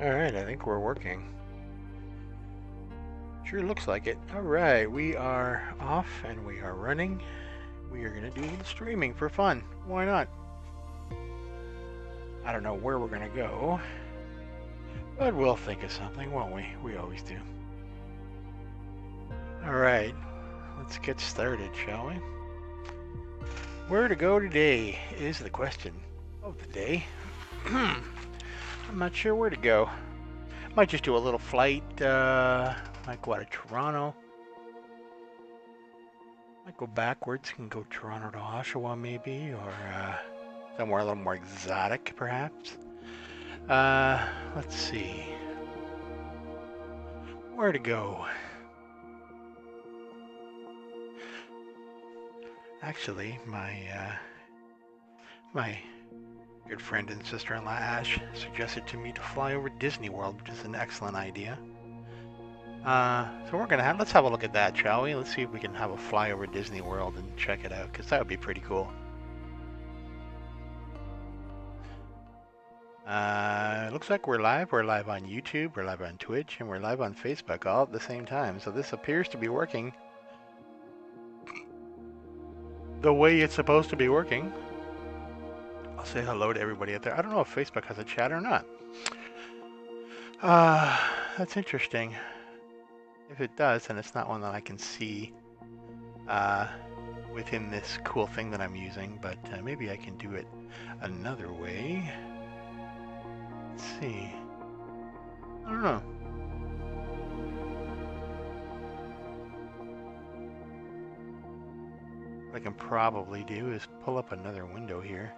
Alright, I think we're working. Sure looks like it. Alright, we are off and we are running. We are going to do a little streaming for fun. Why not? I don't know where we're going to go, but we'll think of something, won't we? We always do. Alright, let's get started, shall we? Where to go today is the question of the day. I'm not sure where to go. Might just do a little flight, might go out of Toronto. Might go backwards and go Toronto to Oshawa maybe, or somewhere a little more exotic perhaps. Let's see. Where to go? Actually, my good friend and sister-in-law Ash suggested to me to fly over Disney World, which is an excellent idea. So let's have a look at that, shall we? Let's see if we can have a fly over Disney World and check it out, because that would be pretty cool. It looks like we're live. We're live on YouTube, we're live on Twitch, and we're live on Facebook all at the same time. So this appears to be working the way it's supposed to be working. I'll say hello to everybody out there. I don't know if Facebook has a chat or not. That's interesting. If it does, then it's not one that I can see within this cool thing that I'm using, but maybe I can do it another way. Let's see. I don't know. What I can probably do is pull up another window here,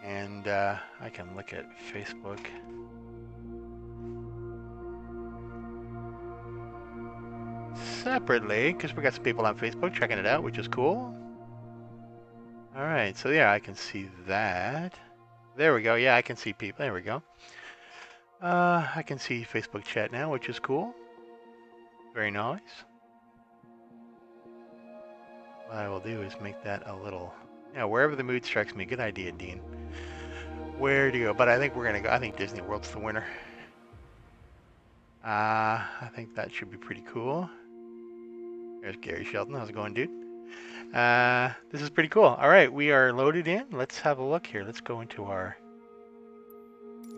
and I can look at Facebook. Separately, because we got some people on Facebook checking it out, which is cool. Alright, so yeah, I can see that. There we go, yeah, I can see people, there we go. I can see Facebook chat now, which is cool. Very nice. What I will do is make that a little, yeah, wherever the mood strikes me. Good idea, Dean. Where to go? But I think we're gonna go, I think Disney World's the winner. I think that should be pretty cool. There's Gary Shelton. How's it going, dude? This is pretty cool. All right, we are loaded in. Let's have a look here. Let's go into our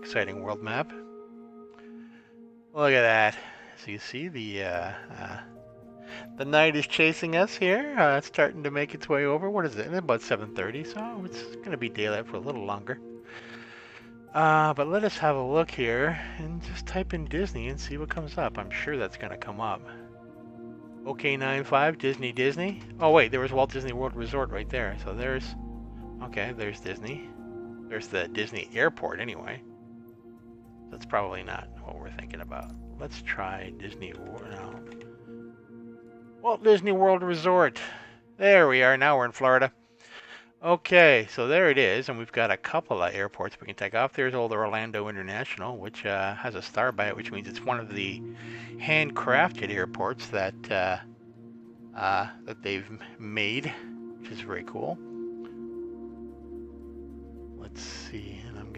exciting world map. Look at that. So you see the night is chasing us here. It's starting to make its way over. What is it? It's about 7:30, so it's going to be daylight for a little longer. But let us have a look here and just type in Disney and see what comes up. I'm sure that's going to come up. OK95, Disney. Oh wait, there was Walt Disney World Resort right there. So there's Disney. There's the Disney Airport anyway. That's probably not what we're thinking about. Let's try Disney World. No. Walt Disney World Resort. There we are. Now we're in Florida. Okay, so there it is, and we've got a couple of airports we can take off. There's old Orlando International, which has a star by it, which means it's one of the handcrafted airports that that they've made, which is very cool. Let's see, and I'm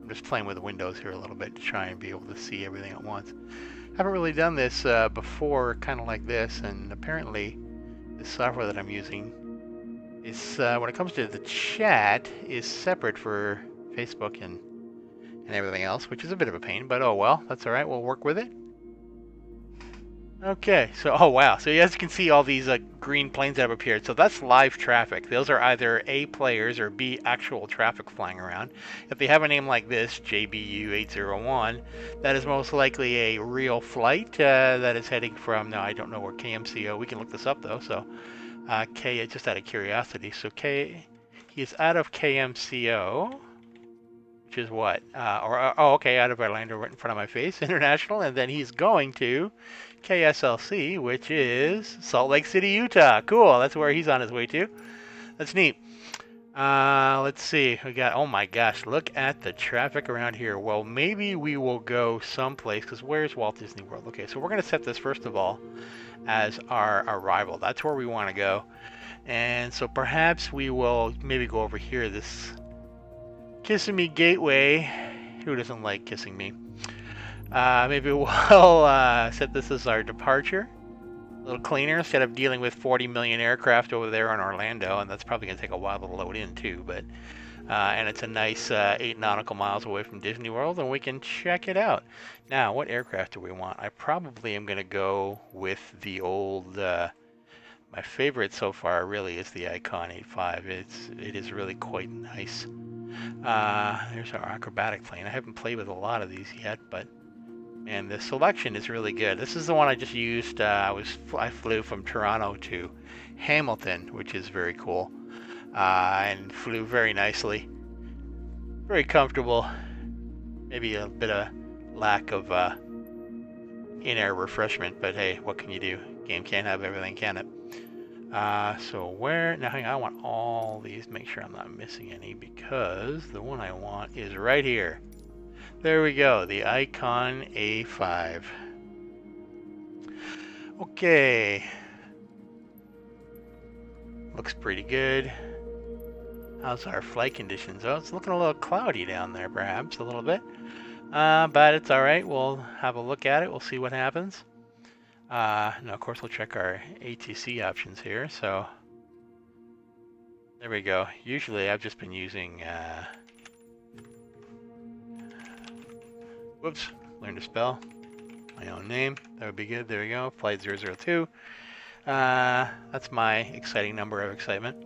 just playing with the windows here a little bit to try and be able to see everything at once. Haven't really done this before, kind of like this, and apparently the software that I'm using is, when it comes to the chat, is separate for Facebook and everything else, which is a bit of a pain, but oh well, that's all right. We'll work with it. Okay, so oh wow, so as you can see, all these green planes that have appeared. So that's live traffic. Those are either A, players, or B, actual traffic flying around. If they have a name like this, JBU801, that is most likely a real flight that is heading from, now I don't know where KMCO. We can look this up though. So K, just out of curiosity. So he is out of KMCO, which is what? Okay, out of Orlando, right in front of my face, International, and then he's going to KSLC, which is Salt Lake City, Utah. Cool, that's where he's on his way to. That's neat. Let's see, we got, oh my gosh, look at the traffic around here. Well, maybe we will go someplace, because where's Walt Disney World? Okay, so we're going to set this first of all as our arrival. That's where we want to go. And so perhaps we will maybe go over here, this Kissimmee Gateway Who doesn't like kissing me? Maybe we'll set this as our departure. A little cleaner instead of dealing with 40 million aircraft over there in Orlando, and that's probably going to take a while to load in too. But and it's a nice 8 nautical miles away from Disney World, and we can check it out. Now, what aircraft do we want? I probably am going to go with the old. My favorite so far really is the Icon 85. It is really quite nice. There's our acrobatic plane. I haven't played with a lot of these yet, but man, the selection is really good. This is the one I just used. I flew from Toronto to Hamilton, which is very cool, and flew very nicely. Very comfortable. Maybe a bit of lack of in-air refreshment, but hey, what can you do? Game can't have everything, can it? So where, now hang on, I want all these, make sure I'm not missing any, because the one I want is right here. There we go, the Icon A5. Okay. Looks pretty good. How's our flight conditions? Oh, it's looking a little cloudy down there, perhaps, a little bit. But it's alright, we'll have a look at it, we'll see what happens. Now, of course, we'll check our ATC options here. So, there we go. Usually, I've just been using, whoops, learn to spell my own name. That would be good. There we go. Flight 002. That's my exciting number of excitement.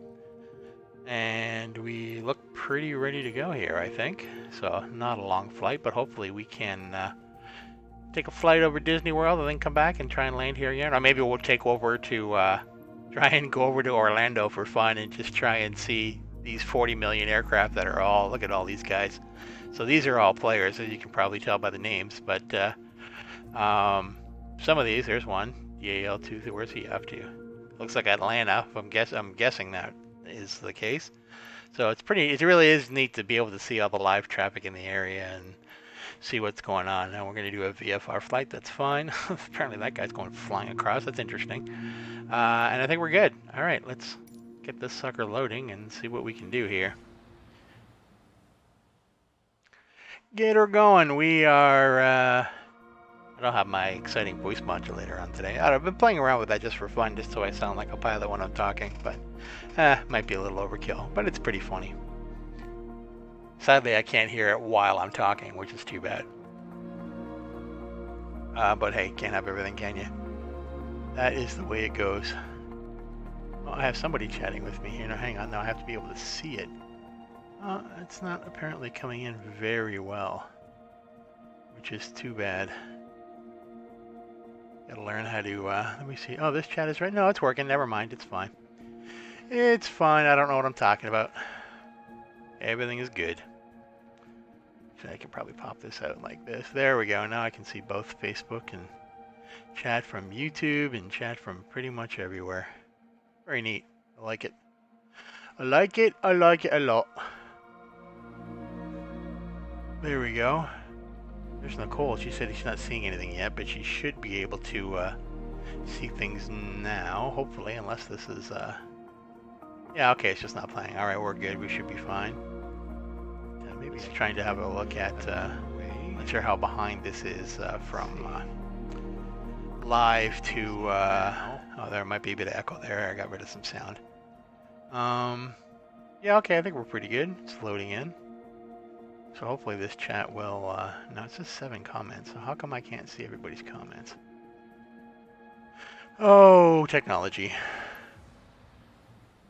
And we look pretty ready to go here, I think. So, not a long flight, but hopefully we can, take a flight over Disney World and then come back and try and land here again. Or maybe we'll take over to, try and go over to Orlando for fun and just try and see these 40 million aircraft that are all, look at all these guys. So these are all players, as you can probably tell by the names. But some of these, there's one, the AL2, where's he up to? Looks like Atlanta, I'm guessing that is the case. So it's it really is neat to be able to see all the live traffic in the area and see what's going on. Now we're going to do a VFR flight. That's fine. Apparently that guy's going flying across. That's interesting. And I think we're good. All right, let's get this sucker loading and see what we can do here. Get her going. We are... I don't have my exciting voice modulator on today. I've been playing around with that just for fun, just so I sound like a pilot when I'm talking. But might be a little overkill, but it's pretty funny. Sadly, I can't hear it while I'm talking, which is too bad. But hey, can't have everything, can you? That is the way it goes. Oh, I have somebody chatting with me here. Now, hang on. Now I have to be able to see it. It's not apparently coming in very well, which is too bad. Gotta learn how to, let me see. Oh, this chat is right. No, it's working. Never mind. It's fine. It's fine. I don't know what I'm talking about. Everything is good. I can probably pop this out like this. There we go. Now I can see both Facebook and chat from YouTube and chat from pretty much everywhere. Very neat. I like it. I like it. I like it a lot. There we go. There's Nicole. She said she's not seeing anything yet, but she should be able to see things now, hopefully, unless this is... Yeah, okay, it's just not playing. Alright, we're good. We should be fine. Maybe he's trying to have a look at... not sure how behind this is from live to... oh, there might be a bit of echo there. I got rid of some sound. Yeah, okay, I think we're pretty good. It's loading in. So hopefully this chat will... no, it says 7 comments. So how come I can't see everybody's comments? Oh, technology.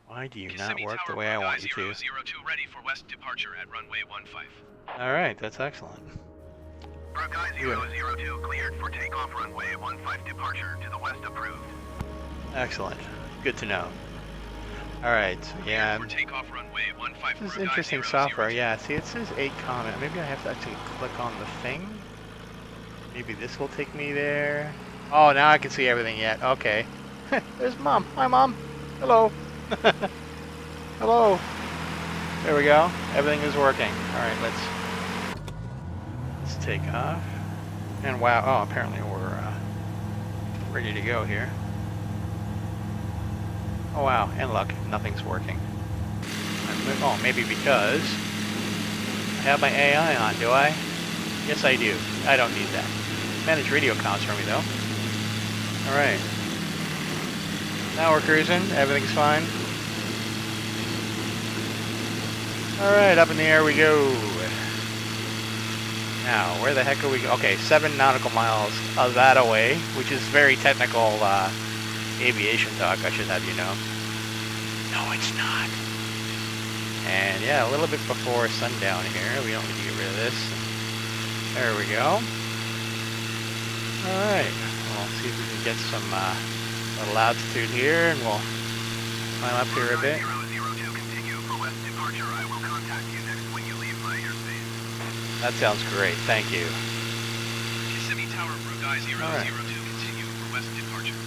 Why do you not work the way I want you to? 002 ready for west departure at runway 15. Alright, that's excellent. BrewGuy 002 cleared for takeoff runway 15 departure to the west approved. Excellent. Good to know. Alright, so yeah. For takeoff runway 15. This is interesting software, yeah. See, it says 8 comment. Maybe I have to actually click on the thing. Maybe this will take me there. Oh, now I can see everything yet. Okay. There's Mom. Hi, Mom. Hello. Hello. There we go. Everything is working. Alright, let's take off. And wow, oh, apparently we're ready to go here. Oh wow, and look, nothing's working. Oh, maybe because I have my AI on, do I? Yes, I do. I don't need that. Manage radio comms for me, though. Alright. Now we're cruising. Everything's fine. Alright, up in the air we go. Now, where the heck are we going? Okay, 7 nautical miles of that away, which is very technical aviation talk, I should have you know. No, it's not. And yeah, a little bit before sundown here. We don't need to get rid of this. There we go. Alright, we'll see if we can get some little altitude here, and we'll climb up here a bit. 002, continue for west departure. I will contact you next when you leave my airspace. That sounds great, thank you. Kissimmee Tower, BrewGuy 002, continue for west departure.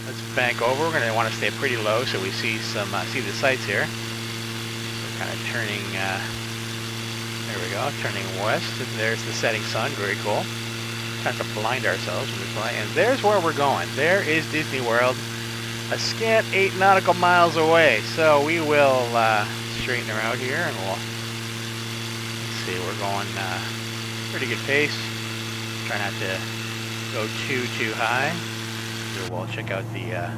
Let's bank over. We're going to want to stay pretty low so we see some see the sights here. We're kind of turning, there we go, turning west. And there's the setting sun, very cool. Trying to blind ourselves when we fly. And there's where we're going. There is Disney World, a scant 8 nautical miles away. So we will straighten her out here, and we'll, let's see, we're going pretty good pace. Try not to go too high. So we'll check out the,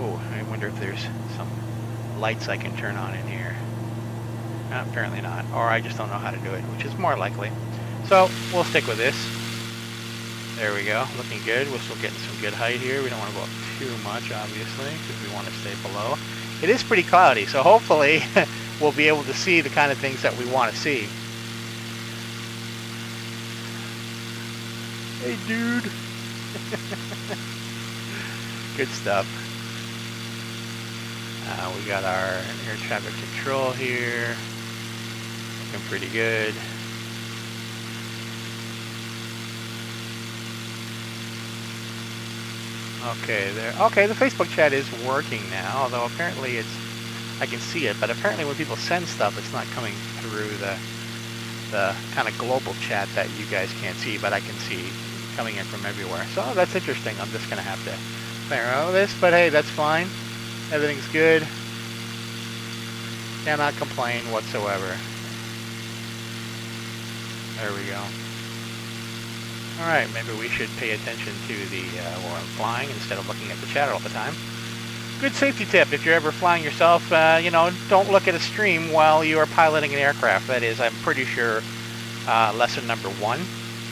oh, I wonder if there's some lights I can turn on in here. Apparently not, or I just don't know how to do it, which is more likely. So we'll stick with this. There we go, looking good. We're still getting some good height here. We don't want to go up too much, obviously, because we want to stay below. It is pretty cloudy, so hopefully we'll be able to see the kind of things that we want to see. Hey, dude. Good stuff. We got our air traffic control here. Looking pretty good. Okay, there. Okay, the Facebook chat is working now, although apparently I can see it, but apparently when people send stuff, it's not coming through the kind of global chat that you guys can't see, but I can see coming in from everywhere. So that's interesting. I'm just going to have to play around with this, but hey, that's fine. Everything's good. Cannot complain whatsoever. There we go. Alright, maybe we should pay attention to the where I'm flying instead of looking at the chat all the time. Good safety tip, if you're ever flying yourself, you know, don't look at a stream while you are piloting an aircraft. That is, I'm pretty sure, lesson number 1,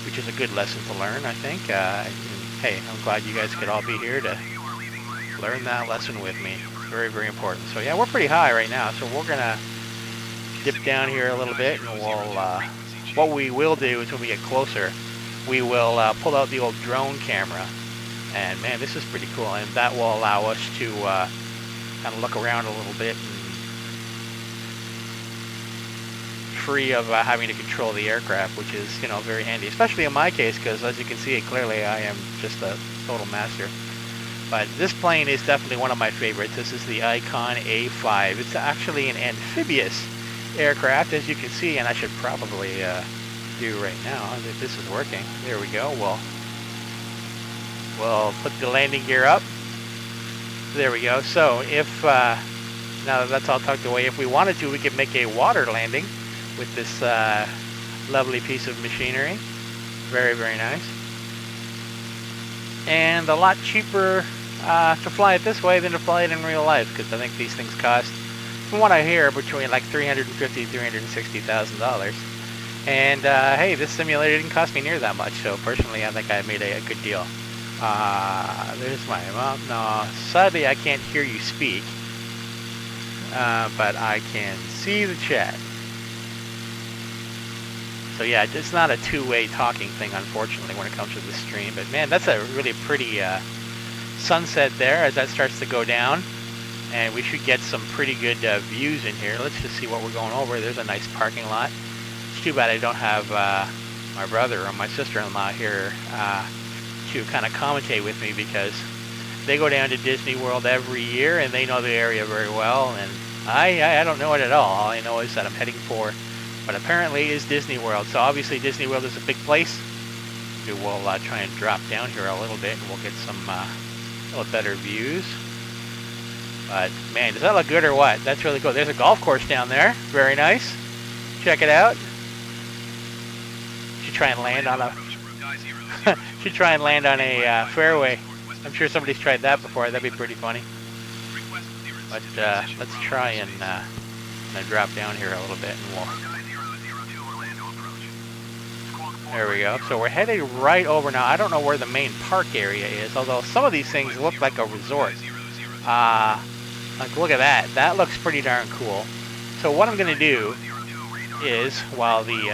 which is a good lesson to learn, I think. Hey, I'm glad you guys could all be here to learn that lesson with me. Very, very important. So yeah, we're pretty high right now, so we're going to dip down here a little bit, and we'll, what we will do is when we get closer, we will pull out the old drone camera, and man, this is pretty cool, and that will allow us to kind of look around a little bit, and free of having to control the aircraft, which is, you know, very handy, especially in my case, because as you can see clearly, I am just a total master. But this plane is definitely one of my favorites. This is the Icon A5. It's actually an amphibious aircraft, as you can see, and I should probably do right now if this is working. There we go. We'll put the landing gear up. There we go. So if now that that's all tucked away, if we wanted to, we could make a water landing with this lovely piece of machinery. Very, very nice. And a lot cheaper to fly it this way than to fly it in real life, because I think these things cost, from what I hear, between like $350,000 $360,000. And hey, this simulator didn't cost me near that much, so personally I think I made a good deal. There's my mom. No, sadly I can't hear you speak, but I can see the chat. So yeah, it's not a two-way talking thing, unfortunately, when it comes to the stream. But man, that's a really pretty sunset there as that starts to go down. And we should get some pretty good views in here. Let's just see what we're going over. There's a nice parking lot. It's too bad I don't have my brother or my sister-in-law here to kind of commentate with me, because they go down to Disney World every year and they know the area very well. And I don't know it at all. All I know is that I'm heading for what apparently is Disney World. So obviously Disney World is a big place. We will try and drop down here a little bit, and we'll get some little better views. But man, does that look good or what? That's really cool. There's a golf course down there. Very nice. Check it out. try and land on a should try and land on a fairway. I'm sure somebody's tried that before. That'd be pretty funny. But let's try and drop down here a little bit, and we'll. There we go. So we're headed right over now. I don't know where the main park area is, although some of these things look like a resort. Like, look at that. That looks pretty darn cool. So what I'm going to do is, while the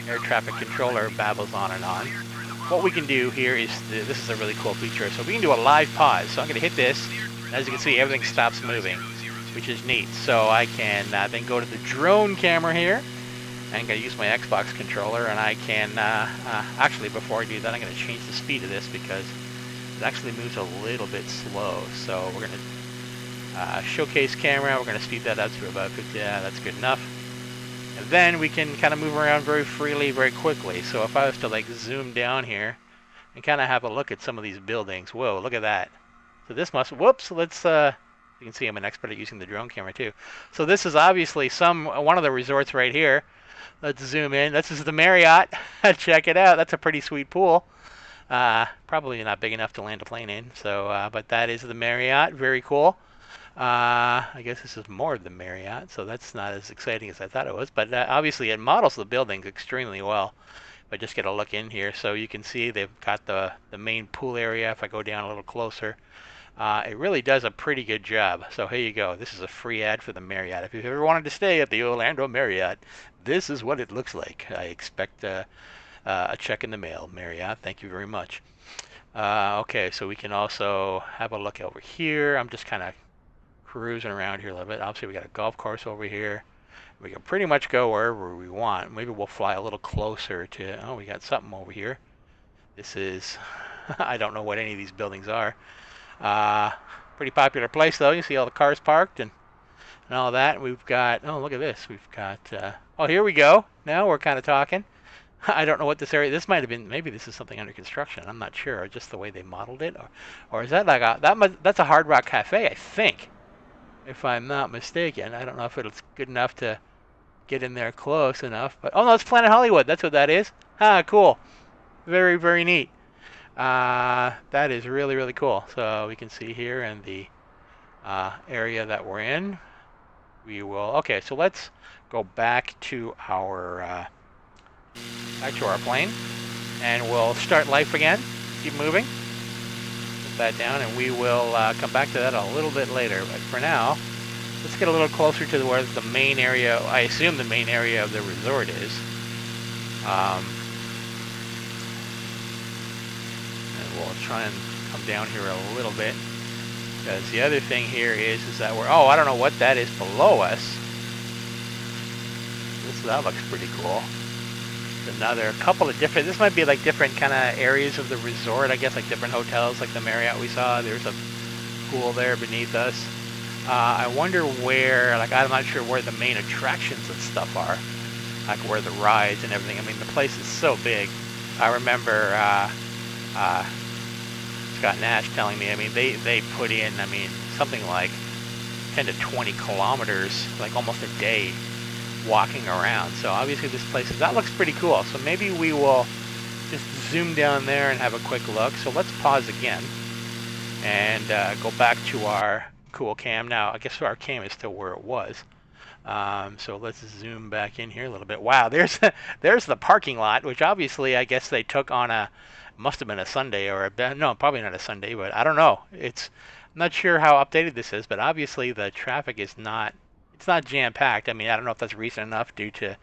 air traffic controller babbles on and on, what we can do here is, this is a really cool feature. So we can do a live pause. So I'm going to hit this. As you can see, everything stops moving, which is neat. So I can then go to the drone camera here. I'm going to use my Xbox controller, and I can, actually before I do that, I'm going to change the speed of this because it actually moves a little bit slow. So we're going to showcase camera, we're going to speed that up to about 50, yeah, that's good enough. And then we can kind of move around very freely, very quickly. So if I was to like zoom down here and kind of have a look at some of these buildings, whoa, look at that. So this must, whoops, let's, you can see I'm an expert at using the drone camera too. So this is obviously one of the resorts right here. Let's zoom in. This is the Marriott. Check it out. That's a pretty sweet pool. Probably not big enough to land a plane in. So, but that is the Marriott. Very cool. I guess this is more of the Marriott, so that's not as exciting as I thought it was. But obviously, it models the buildings extremely well. If I just get a look in here, so you can see they've got the main pool area. If I go down a little closer. It really does a pretty good job. So here you go. This is a free ad for the Marriott. If you've ever wanted to stay at the Orlando Marriott, this is what it looks like. I expect a check in the mail, Marriott. Thank you very much. Okay, so we can also have a look over here. I'm just kind of cruising around here a little bit. Obviously, we got a golf course over here. We can pretty much go wherever we want. Maybe we'll fly a little closer to, oh, we got something over here. This is, I don't know what any of these buildings are. Pretty popular place though. You see all the cars parked and all that. We've got, oh, look at this. We've got, oh, here we go. Now we're kind of talking. I don't know what this area, this might have been, maybe this is something under construction. I'm not sure, just the way they modeled it. Or is that like that's a Hard Rock Cafe, I think, if I'm not mistaken. I don't know if it's good enough to get in there close enough. But, oh no, it's Planet Hollywood. That's what that is. Ah, cool. Very, very neat. That is really, really cool. So we can see here in the area that we're in, we will, okay, so let's go back to our plane, and we'll start life again. Keep moving. Put that down, and we will come back to that a little bit later. But for now, let's get a little closer to where the main area, I assume the main area of the resort is. We'll try and come down here a little bit, because the other thing here is that we're, oh, I don't know what that is below us. That looks pretty cool. Another couple of different, this might be like different kind of areas of the resort, I guess, like different hotels, like the Marriott we saw. There's a pool there beneath us. I wonder where, like, I'm not sure where the main attractions and stuff are, like where the rides and everything. I mean, the place is so big. I remember Scott Nash telling me, I mean, they put in, I mean, something like 10 to 20 kilometers, like almost a day walking around. So obviously this place, that looks pretty cool. So maybe we will just zoom down there and have a quick look. So let's pause again and go back to our cool cam. Now, I guess our cam is still where it was. So let's zoom back in here a little bit. Wow, there's the parking lot, which obviously I guess they took on a, must have been a Sunday or no, probably not a Sunday, but I don't know. I'm not sure how updated this is, but obviously the traffic is not, it's not jam-packed. I mean, I don't know if that's recent enough due to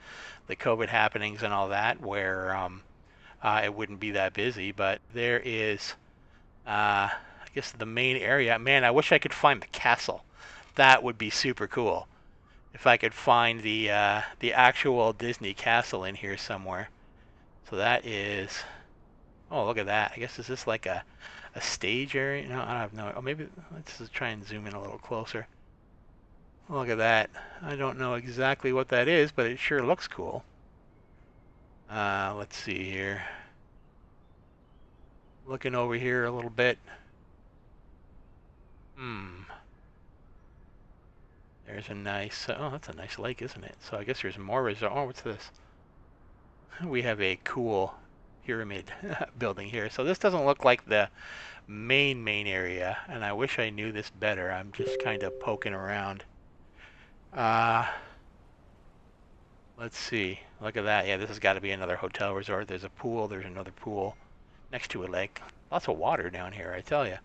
the COVID happenings and all that, where it wouldn't be that busy, but there is, I guess, the main area. Man, I wish I could find the castle. That would be super cool. If I could find the actual Disney castle in here somewhere. So that is, oh, look at that. I guess, is this like a stage area? No, I don't know. Oh, maybe let's just try and zoom in a little closer. Look at that. I don't know exactly what that is, but it sure looks cool. Let's see here. Looking over here a little bit. There's a nice, oh, that's a nice lake, isn't it? So I guess there's more resort. Oh, what's this? we have a cool pyramid building here. So this doesn't look like the main area, and I wish I knew this better. I'm just kind of poking around. Let's see. Look at that. Yeah, this has got to be another hotel resort. There's a pool. There's another pool next to a lake. Lots of water down here, I tell you.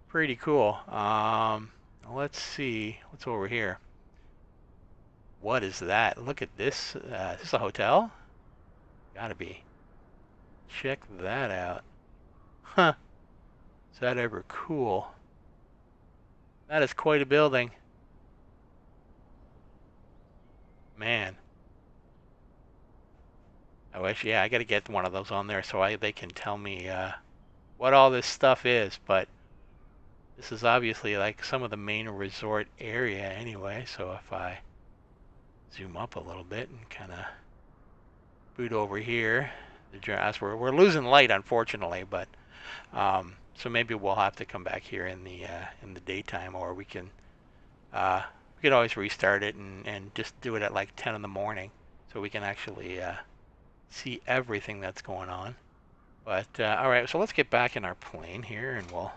Pretty cool. Let's see. What's over here? What is that? Look at this. Is this a hotel? Gotta be. Check that out. Huh. Is that ever cool? That is quite a building. Man. I wish, yeah, I gotta get one of those on there so they can tell me what all this stuff is, but this is obviously like some of the main resort area anyway, so if I zoom up a little bit and kind of boot over here, we're losing light unfortunately, but so maybe we'll have to come back here in the daytime, or we can always restart it and just do it at like 10 in the morning, so we can actually see everything that's going on. But all right, so let's get back in our plane here, and we'll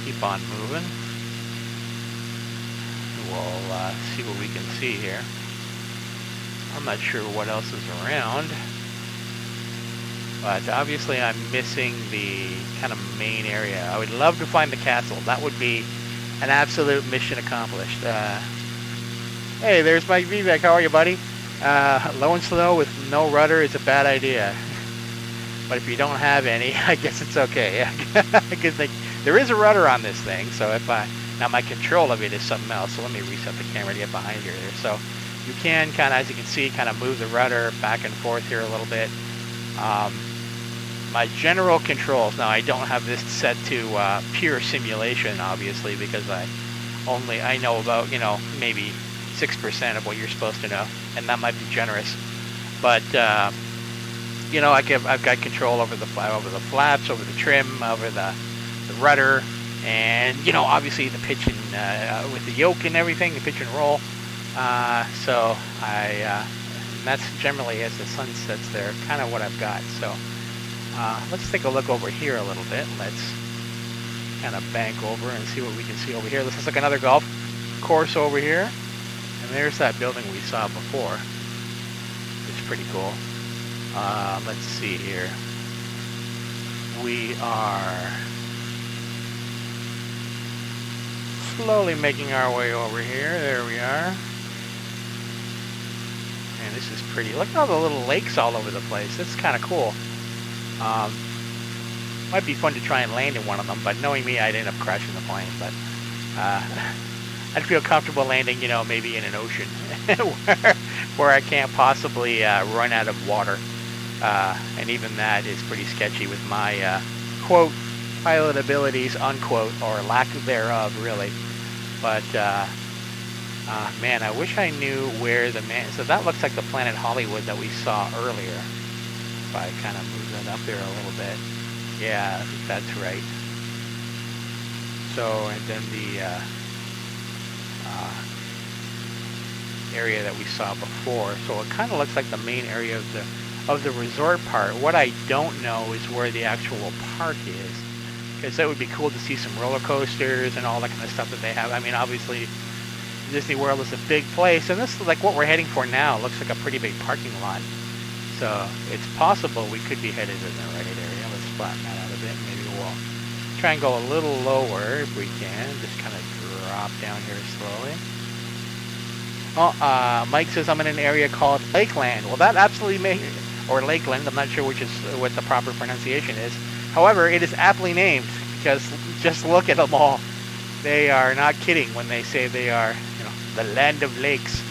keep on moving. We'll see what we can see here. I'm not sure what else is around, but obviously I'm missing the kind of main area. I would love to find the castle. That would be an absolute mission accomplished. Hey, there's my VVAC. How are you, buddy? Low and slow with no rudder is a bad idea. But if you don't have any, I guess it's okay. Because there is a rudder on this thing, so now my control of it is something else. So let me reset the camera to get behind here. So you can kind of, as you can see, kind of move the rudder back and forth here a little bit. My general controls, now I don't have this set to pure simulation, obviously, because I know about, maybe 6% of what you're supposed to know, and that might be generous. But I've got control over the flaps, over the trim, over the rudder, and obviously the pitch and with the yoke and everything, the pitch and roll. So that's generally, as the sun sets there, kind of what I've got. So let's take a look over here a little bit. Let's kind of bank over and see what we can see over here. This looks like another golf course over here. And there's that building we saw before. It's pretty cool. Let's see here. We are slowly making our way over here. There we are. And this is pretty. Look at all the little lakes all over the place. That's kind of cool. Might be fun to try and land in one of them, but knowing me, I'd end up crashing the plane. But I'd feel comfortable landing, maybe in an ocean where I can't possibly run out of water. And even that is pretty sketchy with my, quote, pilot abilities, unquote, or lack thereof, really. But, man, I wish I knew where so that looks like the planet Hollywood that we saw earlier. If I kind of move that up there a little bit. Yeah, I think that's right. So, and then the area that we saw before. So it kind of looks like the main area of the resort part. What I don't know is where the actual park is, because that would be cool to see some roller coasters and all that kind of stuff that they have. I mean, obviously Disney World is a big place, and this is like what we're heading for now. It looks like a pretty big parking lot. So it's possible we could be headed in the right area. Let's flatten that out a bit. Maybe we'll try and go a little lower if we can. Just kind of drop down here slowly. Oh, Mike says I'm in an area called Lakeland. Well, that absolutely or Lakeland. I'm not sure what the proper pronunciation is. However, it is aptly named because just look at them all. They are not kidding when they say they are, the land of lakes.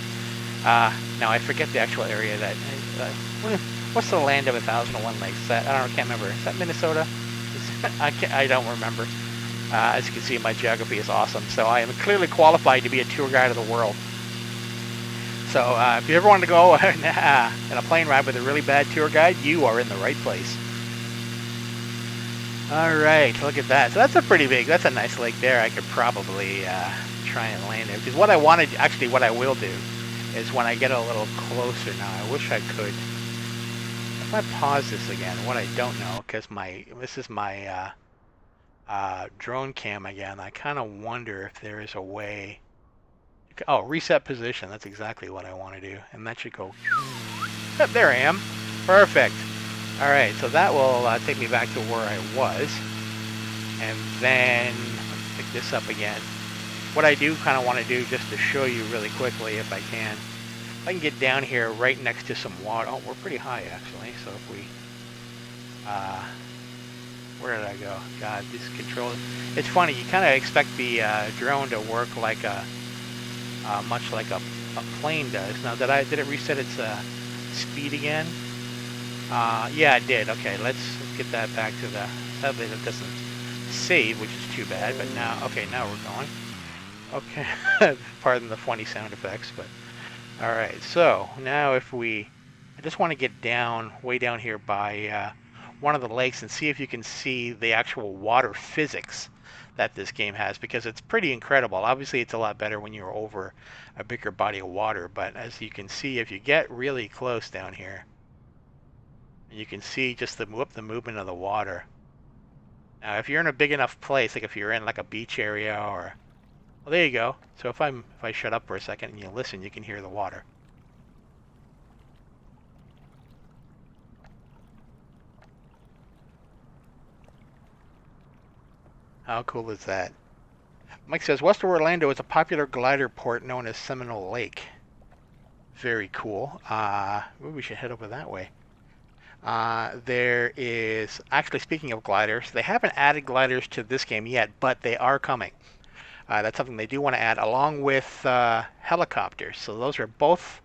Now I forget the actual area that. What's the land of 1,001 lakes? I can't remember. Is that Minnesota? I don't remember. As you can see, my geography is awesome. So I am clearly qualified to be a tour guide of the world. So if you ever want to go in a plane ride with a really bad tour guide, you are in the right place. All right, look at that. So that's a nice lake there. I could probably try and land there. Because what I will do is when I get a little closer. Now, I wish I could. If I pause this again, what I don't know, because this is my drone cam again, I kind of wonder if there is a way. Oh, reset position. That's exactly what I want to do. And that should go. There I am. Perfect. All right, so that will take me back to where I was. And then let's pick this up again. What I do kind of want to do, just to show you really quickly if I can, if I can get down here right next to some water. Oh, we're pretty high actually. So if we, where did I go? God, this control. It's funny. You kind of expect the drone to work like much like a plane does. Now, did it reset its speed again? Yeah, it did. Okay, let's get that back to the. Sadly, that doesn't save, which is too bad. But now, okay, now we're going. Okay, pardon the funny sound effects, but all right. So now, if I just want to get down, way down here by one of the lakes, and see if you can see the actual water physics that this game has, because it's pretty incredible. Obviously, it's a lot better when you're over a bigger body of water, but as you can see, if you get really close down here, you can see just the movement of the water. Now, if you're in a big enough place, like if you're in like a beach area or, well, there you go. So if I shut up for a second and you listen, you can hear the water. How cool is that? Mike says, West Orlando is a popular glider port known as Seminole Lake. Very cool. Maybe we should head over that way. There is, actually speaking of gliders, they haven't added gliders to this game yet, but they are coming. That's something they do want to add, along with helicopters. So those are both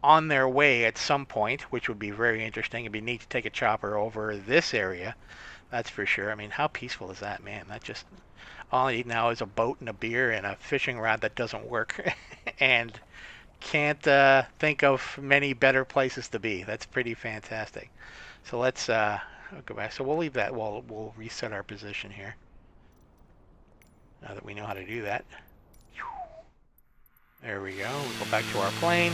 on their way at some point, which would be very interesting. It'd be neat to take a chopper over this area. That's for sure. I mean, how peaceful is that, man? That just, all I need now is a boat and a beer and a fishing rod that doesn't work. And can't think of many better places to be. That's pretty fantastic. So let's go back. So we'll leave that. We'll reset our position here. Now that we know how to do that. There we go. We'll go back to our plane.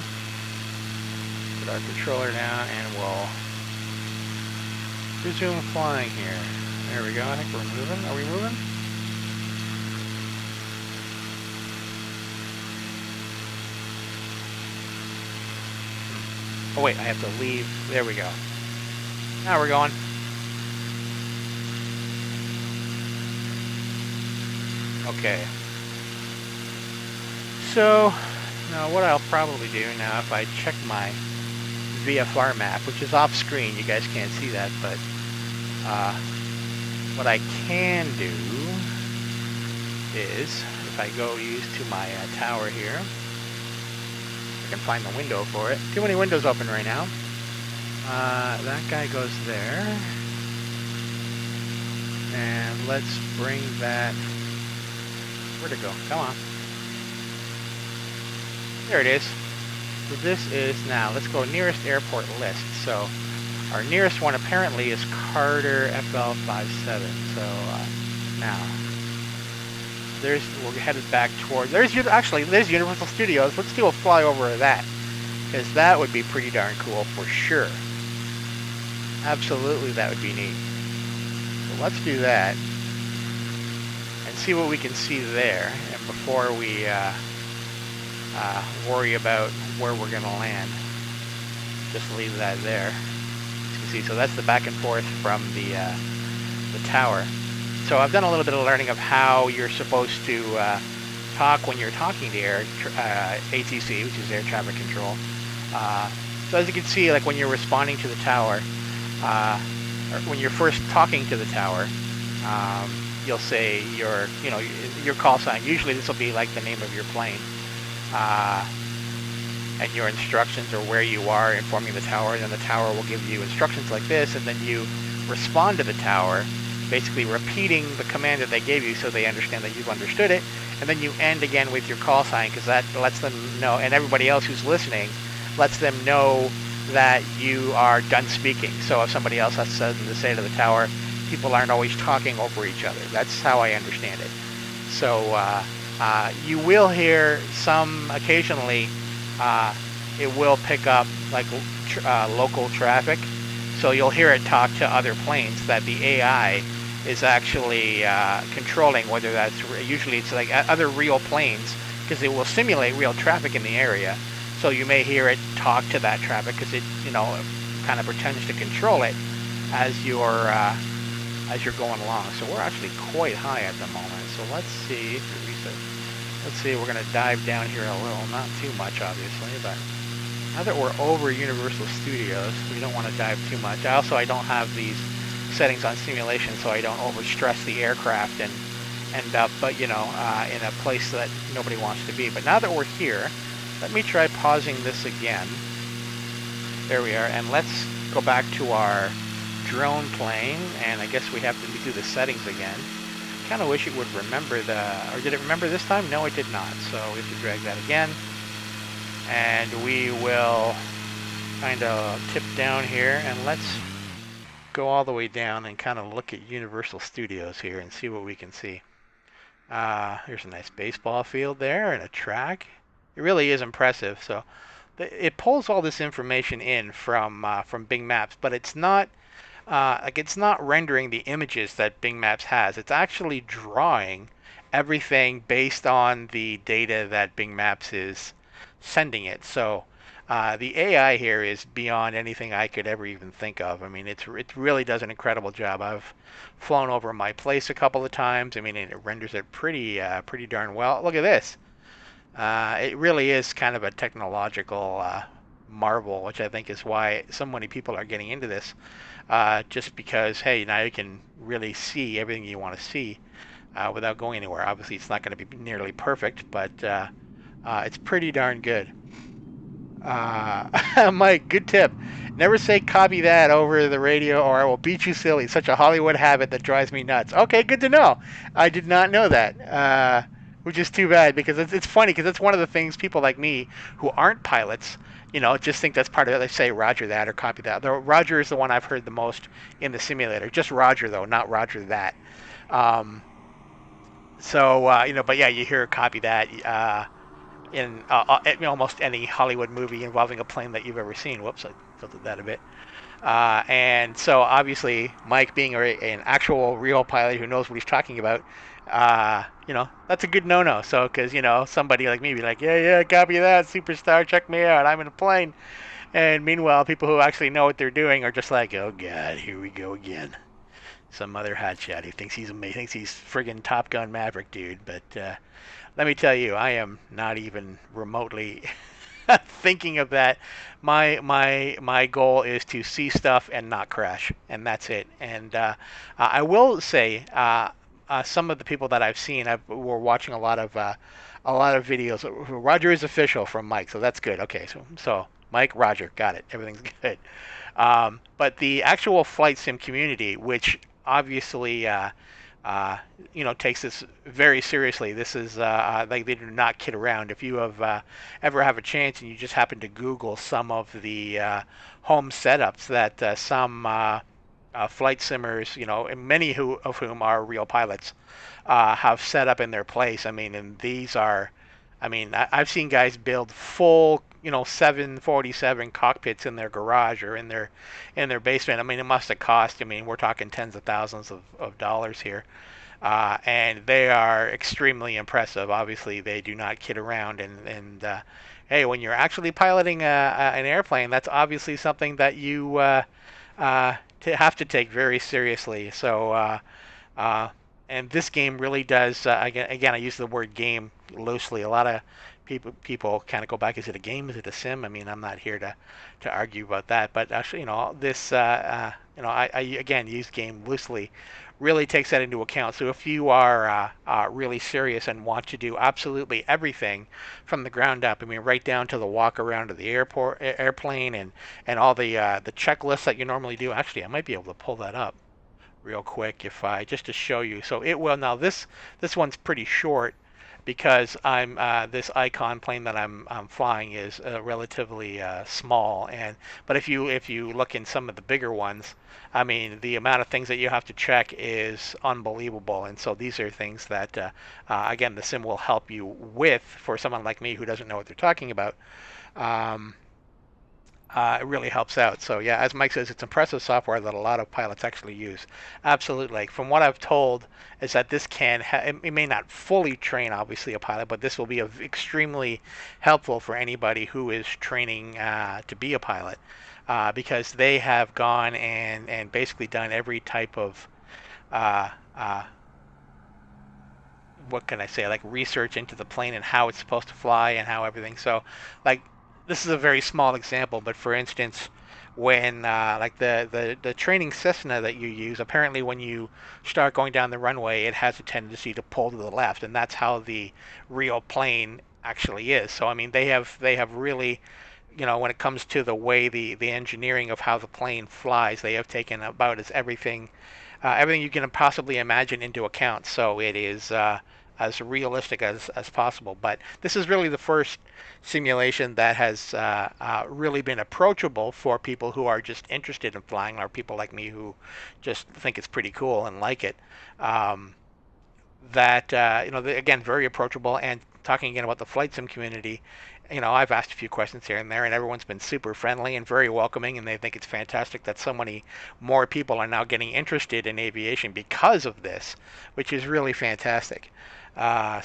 Put our controller down and we'll resume flying here. There we go. I think we're moving. Are we moving? Oh wait, I have to leave. There we go. Now we're going. Okay. So, now what I'll probably do now, if I check my VFR map, which is off screen, you guys can't see that, but what I can do is, if I go to my tower here, I can find the window for it. Too many windows open right now. That guy goes there. And let's bring that, where'd it go? Come on. There it is. So this is now, let's go nearest airport list. So our nearest one apparently is Carter FL57. So now, we're headed back toward, there's Universal Studios. Let's do a flyover of that, because that would be pretty darn cool for sure. Absolutely, that would be neat. So let's do that and see what we can see there, and before we worry about where we're going to land, just leave that there. As you can see, so that's the back and forth from the tower. So I've done a little bit of learning of how you're supposed to talk when you're talking to ATC, which is air traffic control. So as you can see, like when you're responding to the tower, or when you're first talking to the tower, you'll say your call sign. Usually this will be like the name of your plane, and your instructions, or where you are, informing the tower. And then the tower will give you instructions like this, and then you respond to the tower, basically repeating the command that they gave you so they understand that you've understood it. And then you end again with your call sign, because that lets them know, and everybody else who's listening lets them know that you are done speaking. So if somebody else has something to say to the tower, people aren't always talking over each other. That's how I understand it. So you will hear some occasionally it will pick up like local traffic. So you'll hear it talk to other planes that the AI is actually controlling, whether that's usually it's like other real planes, because it will simulate real traffic in the area. So you may hear it talk to that traffic because it, kind of pretends to control it as you're going along. So we're actually quite high at the moment. So let's see. Let's see. We're going to dive down here a little, not too much, obviously, but now that we're over Universal Studios, we don't want to dive too much. I don't have these settings on simulation, so I don't overstress the aircraft and end up, in a place that nobody wants to be. But now that we're here, let me try pausing this again. There we are, and let's go back to our drone plane, and I guess we have to do the settings again. Kind of wish it would remember or did it remember this time? No, it did not. So we have to drag that again. And we will kind of tip down here, and let's go all the way down and kind of look at Universal Studios here and see what we can see. Here's a nice baseball field there and a track. It really is impressive. So it pulls all this information in from Bing Maps, but it's not it's not rendering the images that Bing Maps has. It's actually drawing everything based on the data that Bing Maps is sending it. So the AI here is beyond anything I could ever even think of. I mean, it really does an incredible job. I've flown over my place a couple of times. I mean, it renders it pretty darn well. Look at this. It really is kind of a technological marvel, which I think is why so many people are getting into this. Just because, hey, now you can really see everything you want to see without going anywhere. Obviously, it's not going to be nearly perfect, but it's pretty darn good. Mike, good tip. Never say copy that over the radio or I will beat you silly. Such a Hollywood habit that drives me nuts. Okay, good to know. I did not know that. Which is too bad because it's funny because it's one of the things people like me who aren't pilots, just think that's part of it. They say Roger that or copy that. Though Roger is the one I've heard the most in the simulator. Just Roger though, not Roger that. But yeah, you hear copy that. In almost any Hollywood movie involving a plane that you've ever seen. Whoops, I tilted that a bit. And so obviously, Mike being an actual real pilot who knows what he's talking about, that's a good no-no. So, because, somebody like me be like, yeah, copy that, superstar, check me out, I'm in a plane. And meanwhile, people who actually know what they're doing are just like, oh, God, here we go again. Some other hotshot who thinks he's amazing, thinks he's friggin' Top Gun Maverick, dude. But let me tell you, I am not even remotely thinking of that. My goal is to see stuff and not crash, and that's it. And I will say, some of the people that I've seen, we're watching a lot of videos. Roger is official from Mike, so that's good. Okay, so Mike, Roger, got it. Everything's good. But the actual flight sim community, which obviously takes this very seriously. This is like they do not kid around. If you have ever have a chance and you just happen to Google some of the home setups that some flight simmers, and many of whom are real pilots, have set up in their place. I mean, and these are, I've seen guys build full 747 cockpits in their garage or in their basement. I mean, it must have cost. I mean, we're talking tens of thousands of dollars here, and they are extremely impressive. Obviously, they do not kid around. And hey, when you're actually piloting an airplane, that's obviously something that you have to take very seriously. So. And this game really does. Again, I use the word game loosely. A lot of people kind of go back. Is it a game? Is it a sim? I mean, I'm not here to argue about that. But actually, this, I again use game loosely. Really takes that into account. So if you are really serious and want to do absolutely everything from the ground up, I mean, right down to the walk around of the airplane, and all the checklists that you normally do. Actually, I might be able to pull that up real quick if I just to show you. So it will now this one's pretty short because I'm this icon plane that I'm flying is relatively small, but if you look in some of the bigger ones, I mean the amount of things that you have to check is unbelievable. And so these are things that again the sim will help you with for someone like me who doesn't know what they're talking about. it really helps out. So yeah, as Mike says, it's impressive software that a lot of pilots actually use. Absolutely. Like from what I've told, is that this it may not fully train obviously a pilot, but this will be extremely helpful for anybody who is training to be a pilot, because they have gone and basically done every type of uh, uh, what can I say, like research into the plane and how it's supposed to fly and how everything. So, like, this is a very small example, but for instance, when like the training Cessna that you use, apparently when you start going down the runway, it has a tendency to pull to the left, and that's how the real plane actually is. So I mean, they have really, when it comes to the way the engineering of how the plane flies, they have taken about as everything you can possibly imagine into account. So it is as realistic as possible. But this is really the first simulation that has really been approachable for people who are just interested in flying, or people like me who just think it's pretty cool and like it. Um, that again, very approachable. And talking again about the flight sim community, I've asked a few questions here and there, and everyone's been super friendly and very welcoming, and they think it's fantastic that so many more people are now getting interested in aviation because of this, which is really fantastic.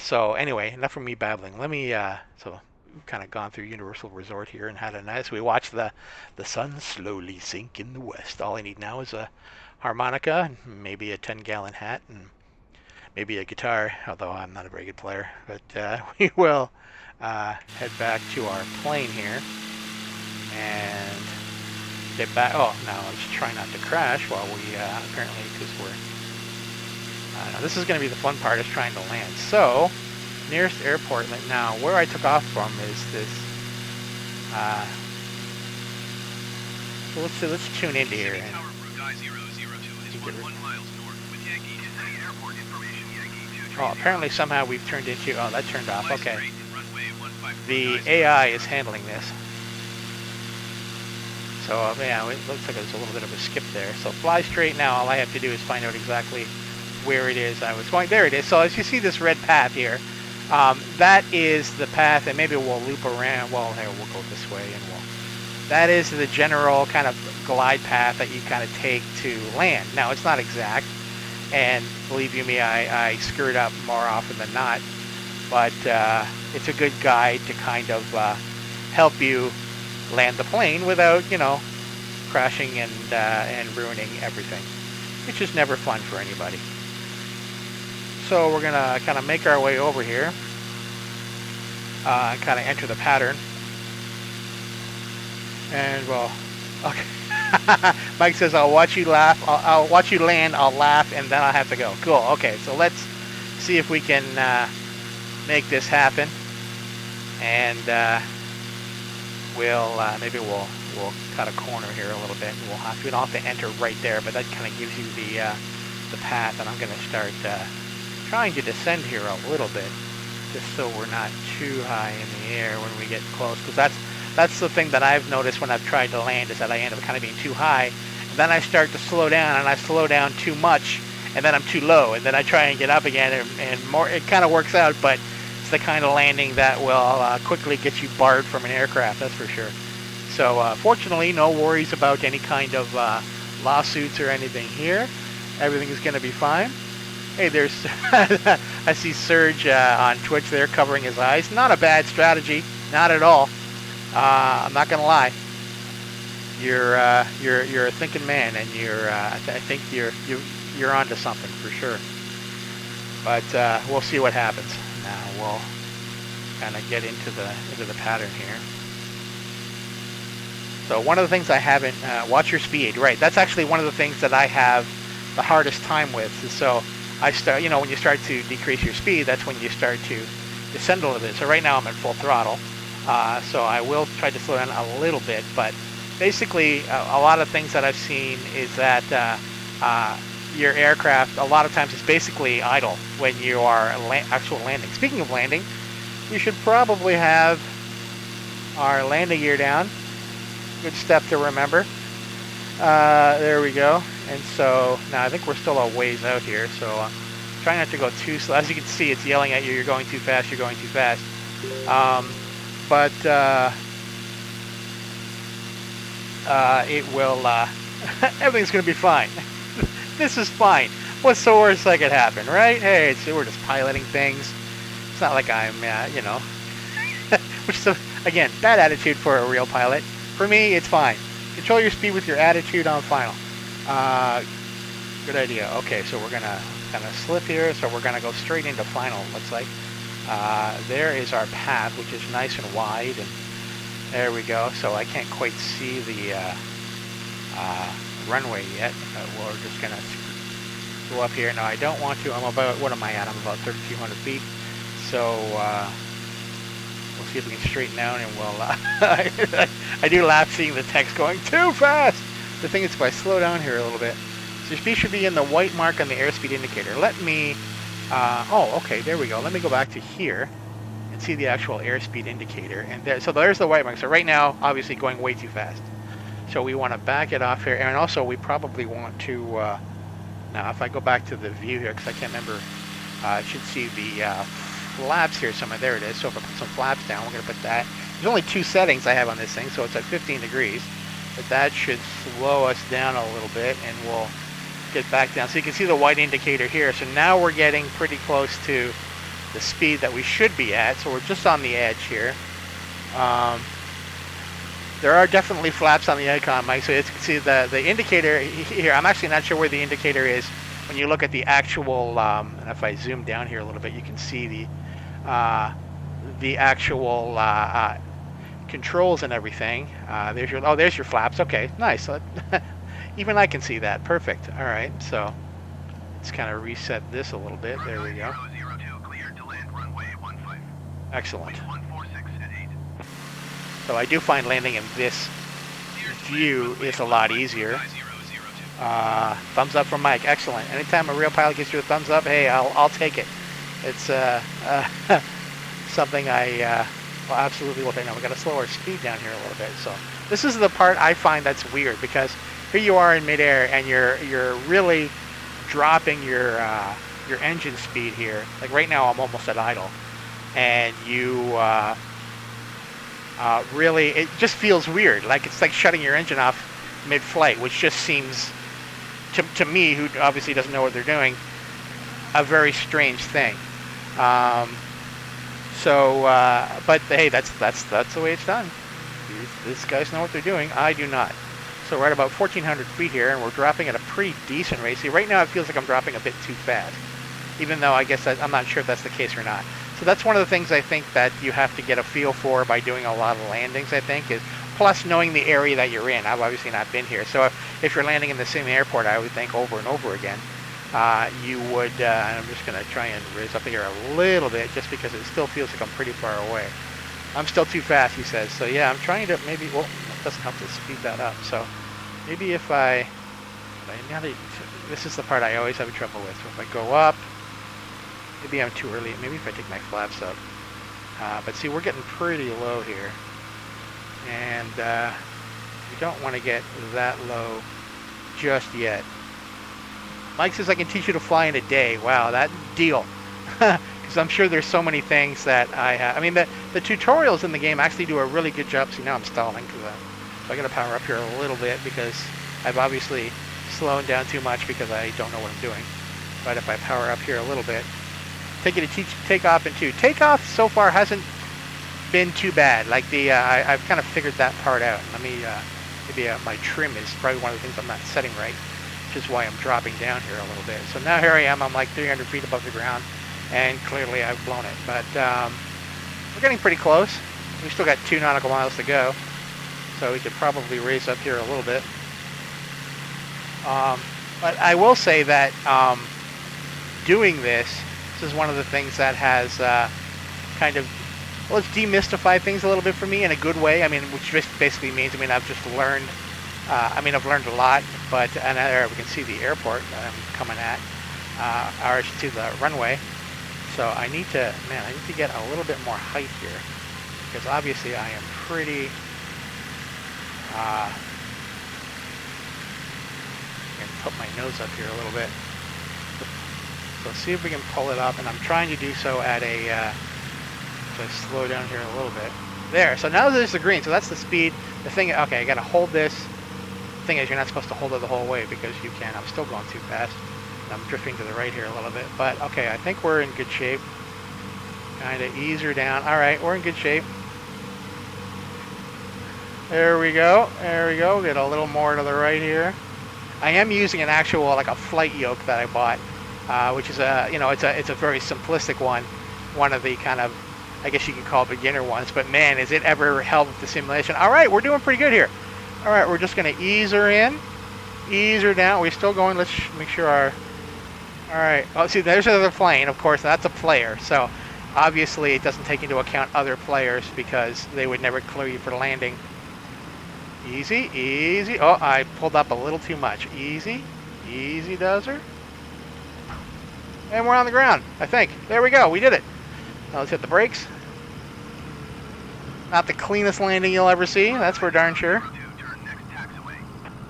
So anyway, enough from me babbling. Let me so we've kind of gone through Universal Resort here and had a nice. We watched the sun slowly sink in the west. All I need now is a harmonica, maybe a 10-gallon hat, and maybe a guitar, although I'm not a very good player. But we will head back to our plane here and get back. Oh, now let's try not to crash while we apparently, because this is going to be the fun part, is trying to land. So, nearest airport now, where I took off from is this. So let's tune into here. And apparently somehow we've turned into. Oh, that turned off. Okay. The AI is handling this. So yeah, it looks like there's a little bit of a skip there. So fly straight now. All I have to do is find out exactly where it is I was going. There it is. So as you see this red path here, that is the path, and maybe we'll loop around. Well, here, we'll go this way, and that is the general kind of glide path that you kind of take to land. Now, it's not exact, and believe you me, I screwed up more often than not, but it's a good guide to kind of help you land the plane without, crashing and ruining everything, which is never fun for anybody. So we're gonna kind of make our way over here, and kind of enter the pattern. And well, okay. Mike says, "I'll watch you laugh. I'll watch you land. I'll laugh, and then I'll have to go." Cool. Okay, so let's see if we can make this happen, and maybe we'll cut a corner here a little bit. We don't have to enter right there, but that kind of gives you the path. And I'm going to start trying to descend here a little bit, just so we're not too high in the air when we get close. Because that's the thing that I've noticed when I've tried to land, is that I end up kind of being too high, and then I start to slow down, and I slow down too much, and then I'm too low, and then I try and get up again, and more. It kind of works out, but it's the kind of landing that will quickly get you barred from an aircraft, that's for sure. So fortunately, no worries about any kind of lawsuits or anything here. Everything is going to be fine. Hey, there's I see Serge on Twitch there covering his eyes. Not a bad strategy, not at all. I'm not gonna lie. You're a thinking man, and I think you're onto something for sure. But we'll see what happens. Now we'll kind of get into the pattern here. So one of the things I haven't watch your speed, right? That's actually one of the things that I have the hardest time with. So I start, when you start to decrease your speed, that's when you start to descend a little bit. So right now I'm at full throttle. So I will try to slow down a little bit, but basically a lot of things that I've seen is that your aircraft a lot of times is basically idle when you are actual landing. Speaking of landing, we should probably have our landing gear down. Good step to remember. There we go. And so now I think we're still a ways out here, so try not to go too slow. As you can see, it's yelling at you, you're going too fast, you're going too fast. it will, everything's going to be fine. This is fine. What's the worst that could happen, right? Hey, we're just piloting things. It's not like I'm, which is, again, bad attitude for a real pilot. For me, it's fine. Control your speed with your attitude on final. Good idea. Okay, so we're going to kind of slip here, so we're going to go straight into final, it looks like. There is our path, which is nice and wide, and there we go. So I can't quite see the runway yet. We're just going to go up here. Now, I don't want to. I'm about, what am I at? I'm about 3,200 feet. So we'll see if we can straighten out, and we'll... I do laugh seeing the text going too fast. The thing is, if I slow down here a little bit, so your speed should be in the white mark on the airspeed indicator. Let me... oh, okay, there we go. Let me go back to here and see the actual airspeed indicator. And there, so there's the white mark. So right now, obviously going way too fast. So we want to back it off here. And also, we probably want to... now, if I go back to the view here, because I can't remember, I should see the flaps here somewhere. There it is. So if I put some flaps down, we're going to put that. There's only 2 settings I have on this thing, so it's at 15 degrees. But that should slow us down a little bit, and we'll get back down. So you can see the white indicator here. So now we're getting pretty close to the speed that we should be at. So we're just on the edge here. There are definitely flaps on the icon, Mike. So you can see the indicator here. I'm actually not sure where the indicator is. When you look at the actual, and if I zoom down here a little bit, you can see the actual controls and everything. There's your flaps. Okay, nice. Even I can see that. Perfect. All right, so let's kind of reset this a little bit. There we go. 002, cleared to land runway 15. Excellent. 146 at 8. So I do find landing in this view is a lot easier. Thumbs up from Mike. Excellent. Anytime a real pilot gives you a thumbs up, hey, I'll take it. It's something I absolutely will take. Now we got to slow our speed down here a little bit. So this is the part I find that's weird, because here you are in midair and you're really dropping your engine speed here. Like right now, I'm almost at idle, and you really, it just feels weird. Like it's like shutting your engine off mid-flight, which just seems to me, who obviously doesn't know what they're doing, a very strange thing. But hey, that's the way it's done. These guys know what they're doing. I do not. So we're at about 1,400 feet here, and we're dropping at a pretty decent rate. See, right now it feels like I'm dropping a bit too fast, even though I guess I'm not sure if that's the case or not. So that's one of the things I think that you have to get a feel for by doing a lot of landings, I think, is plus knowing the area that you're in. I've obviously not been here. So if you're landing in the same airport, I would think over and over again, you would, and I'm just going to try and raise up here a little bit just because it still feels like I'm pretty far away. I'm still too fast, he says. So yeah, I'm trying to maybe, well, it doesn't help to speed that up. So maybe if this is the part I always have trouble with. So if I go up, maybe I'm too early. Maybe if I take my flaps up. But see, we're getting pretty low here. And you don't want to get that low just yet. Mike says I can teach you to fly in a day. Wow, that deal. Because I'm sure there's so many things that I have. I mean, the tutorials in the game actually do a really good job. See, now I'm stalling. So I got to power up here a little bit because I've obviously slowed down too much because I don't know what I'm doing. But if I power up here a little bit, take you to teach takeoff in 2. Takeoff so far hasn't been too bad. Like I've kind of figured that part out. Let me maybe my trim is probably one of the things I'm not setting right, which is why I'm dropping down here a little bit. So now here I am. I'm like 300 feet above the ground, and clearly I've blown it. But we're getting pretty close. We still got 2 nautical miles to go, so we could probably raise up here a little bit. But I will say that doing this is one of the things that has kind of, well, it's demystified things a little bit for me in a good way. I mean, which just basically means, I mean, I've just learned, I've learned a lot, but, and there we can see the airport that I'm coming at, or I should see the runway. So I need to get a little bit more height here, because obviously I am pretty, I can put my nose up here a little bit. So see if we can pull it up, and I'm trying to do so at a, so slow down here a little bit. There, so now there's the green, so that's the speed. The thing, okay, I gotta hold this thing is, you're not supposed to hold it the whole way because you can. I'm still going too fast. I'm drifting to the right here a little bit. But, okay, I think we're in good shape. Kind of ease her down. All right, we're in good shape. There we go. There we go. Get a little more to the right here. I am using an actual, like a flight yoke that I bought, which is a, you know, it's a very simplistic one. One of the kind of, I guess you could call beginner ones. But man, is it ever helped with the simulation. All right, we're doing pretty good here. All right, we're just going to ease her in, ease her down. We're still going. Let's make sure our, all right. Oh, see, there's another plane, of course. That's a player. So obviously it doesn't take into account other players because they would never clear you for landing. Easy, easy. Oh, I pulled up a little too much. Easy, easy does her. And we're on the ground, I think. There we go, we did it. Now let's hit the brakes. Not the cleanest landing you'll ever see, that's for darn sure.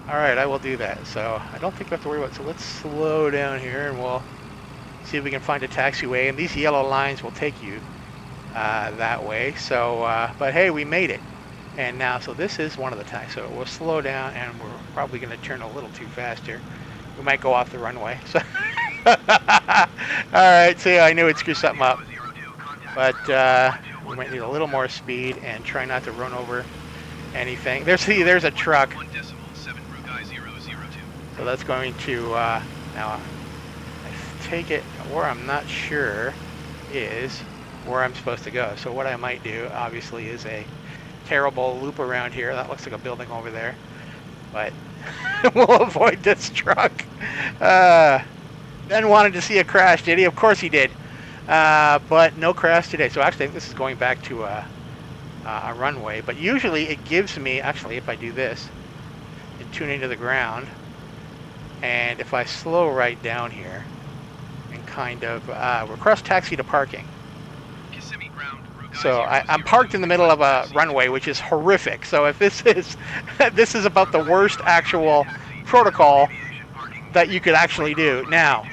All right, I will do that. So I don't think we have to worry about it. So let's slow down here and we'll see if we can find a taxiway. And these yellow lines will take you that way. So, but hey, we made it. And now, so this is one of the taxis. So we'll slow down, and we're probably going to turn a little too fast here. We might go off the runway. So all right, see, I knew it'd screw something up. But we might need a little more speed and try not to run over anything. There's a truck. So that's going to, now, I take it, where I'm not sure is where I'm supposed to go. So what I might do, obviously, is a terrible loop around here. That looks like a building over there, but we'll avoid this truck. Ben wanted to see a crash, did he? Of course he did, but no crash today. So actually this is going back to a runway, but usually it gives me, actually if I do this and tune into the ground, and if I slow right down here and kind of we're cross taxi to parking. So I'm parked in the middle of a runway, which is horrific. So if this is this is about the worst actual protocol that you could actually do now.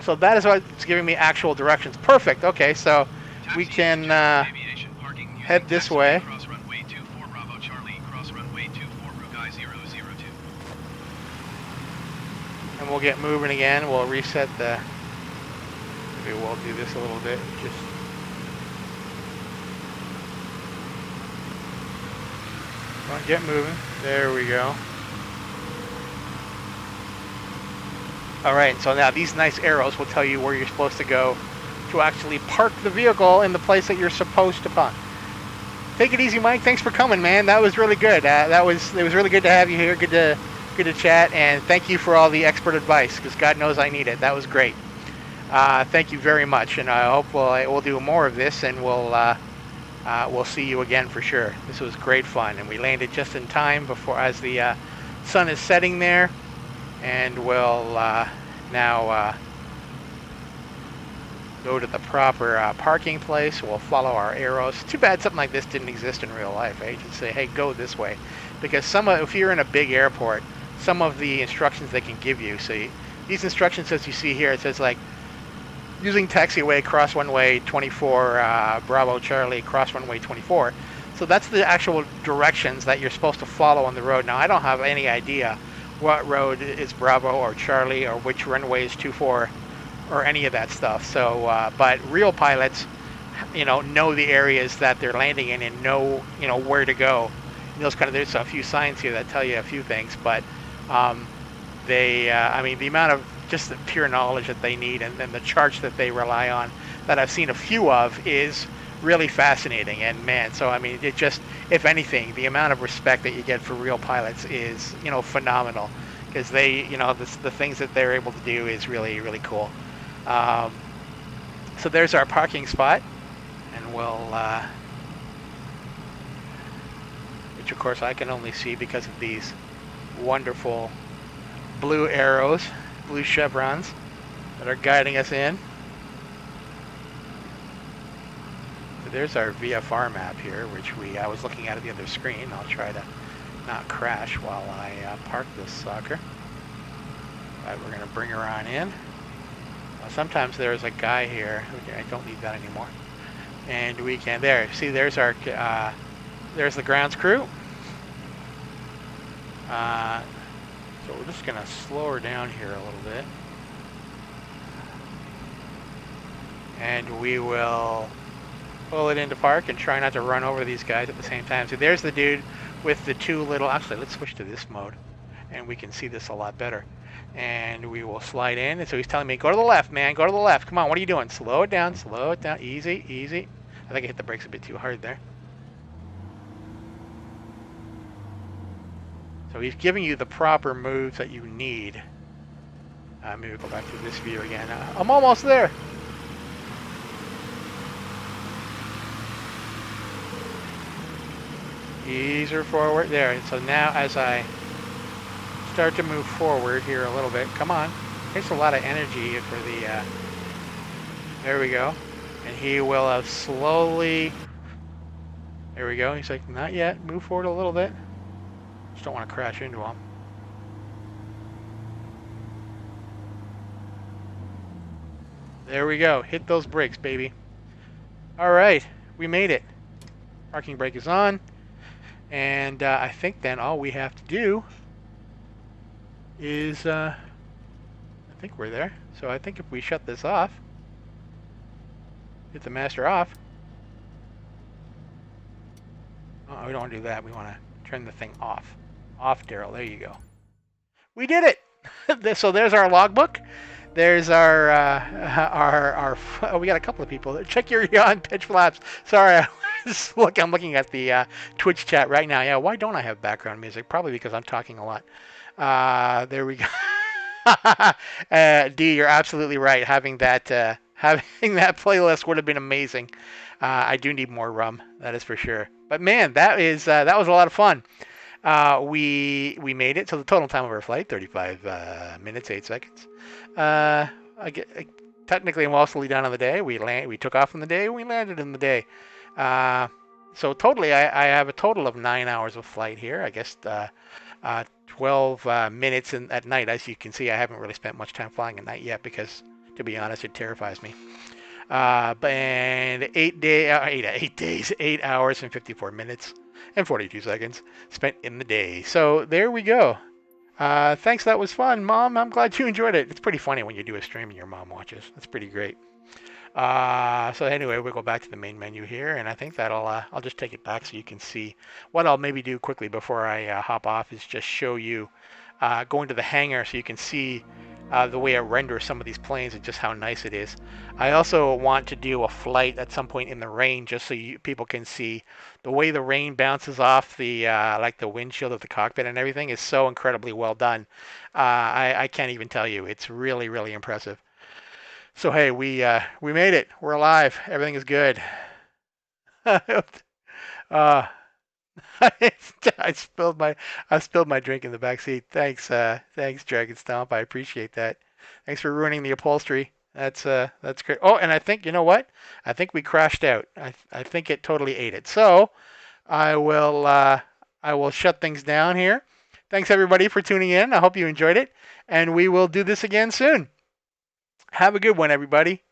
So that is what's giving me actual directions. Perfect. Okay, so we can head this way. And we'll get moving again. We'll reset the. Maybe we'll do this a little bit. Just get moving. There we go. All right, so now these nice arrows will tell you where you're supposed to go to actually park the vehicle in the place that you're supposed to park. Take it easy, Mike. Thanks for coming, man. That was really good. It was really good to have you here. Good to chat, and thank you for all the expert advice, because God knows I need it. That was great. Thank you very much, and I hope we'll do more of this, and we'll see you again for sure. This was great fun, and we landed just in time before as the sun is setting there, and we'll now go to the proper parking place. We'll follow our arrows. Too bad something like this didn't exist in real life. You should say, hey, go this way, because if you're in a big airport, some of the instructions they can give you. So these instructions, as you see here, it says like, using taxiway, cross runway 24, Bravo Charlie, cross runway 24. So that's the actual directions that you're supposed to follow on the road. Now, I don't have any idea what road is Bravo or Charlie or which runway is 24 or any of that stuff. So, but real pilots, know the areas that they're landing in and know, where to go. And those there's a few signs here that tell you a few things, but I mean, the amount of just the pure knowledge that they need and the charts that they rely on that I've seen a few of is really fascinating. And man, so I mean, it just, if anything, the amount of respect that you get for real pilots is, phenomenal, because they, the things that they're able to do is really, really cool. So there's our parking spot, and we'll, which of course I can only see because of these wonderful blue arrows, blue chevrons that are guiding us in. So there's our VFR map here, which I was looking at the other screen. I'll try to not crash while I park this sucker. But we're going to bring her on in. Sometimes there's a guy here. Okay, I don't need that anymore. And we can, there's our, there's the grounds crew. So we're just going to slow her down here a little bit. And we will pull it into park and try not to run over these guys at the same time. So there's the dude with the two little, actually let's switch to this mode and we can see this a lot better. And we will slide in. And so he's telling me, go to the left, man, go to the left. Come on, what are you doing? Slow it down, easy, easy. I think I hit the brakes a bit too hard there. So he's giving you the proper moves that you need. Maybe go back to this view again. I'm almost there. Easier forward there. So now as I start to move forward here a little bit, come on. Takes a lot of energy for the, there we go. And he will have slowly, there we go. He's like, not yet, move forward a little bit. Just don't want to crash into him. There we go, hit those brakes, baby. All right, we made it. Parking brake is on. And I think then all we have to do is, I think we're there. So I think if we shut this off, hit the master off. Oh, we don't want to do that. We want to turn the thing off. Off, Daryl. There you go. We did it. So there's our logbook. There's our oh, we got a couple of people. Check your yawn pitch flaps. Sorry, look, I'm looking at the Twitch chat right now. Yeah, why don't I have background music? Probably because I'm talking a lot. There we go. D, you're absolutely right. Having that playlist would have been amazing. I do need more rum, that is for sure. But man, that was a lot of fun. We made it. So the total time of our flight, 35 minutes, 8 seconds. Technically mostly done on the day. We took off on the day. We landed in the day. So totally, I have a total of 9 hours of flight here. I guess 12 minutes at night. As you can see, I haven't really spent much time flying at night yet because, to be honest, it terrifies me. And 8 hours and 54 minutes and 42 seconds spent in the day. So there we go. Thanks, that was fun, Mom. I'm glad you enjoyed it. It's pretty funny when you do a stream and your mom watches. That's pretty great. So anyway, we'll go back to the main menu here, and I think that'll, I'll just take it back so you can see. What I'll maybe do quickly before I hop off is just show you going to the hangar so you can see the way I render some of these planes and just how nice it is. I also want to do a flight at some point in the rain just so people can see the way the rain bounces off the like the windshield of the cockpit and everything is so incredibly well done. I can't even tell you. It's really, really impressive. So hey, we made it. We're alive. Everything is good. uh, I spilled my drink in the back seat. Thanks, Dragon Stomp. I appreciate that. Thanks for ruining the upholstery. That's great. Oh, and I think, you know what? I think we crashed out. I think it totally ate it. So I will shut things down here. Thanks everybody for tuning in. I hope you enjoyed it, and we will do this again soon. Have a good one, everybody.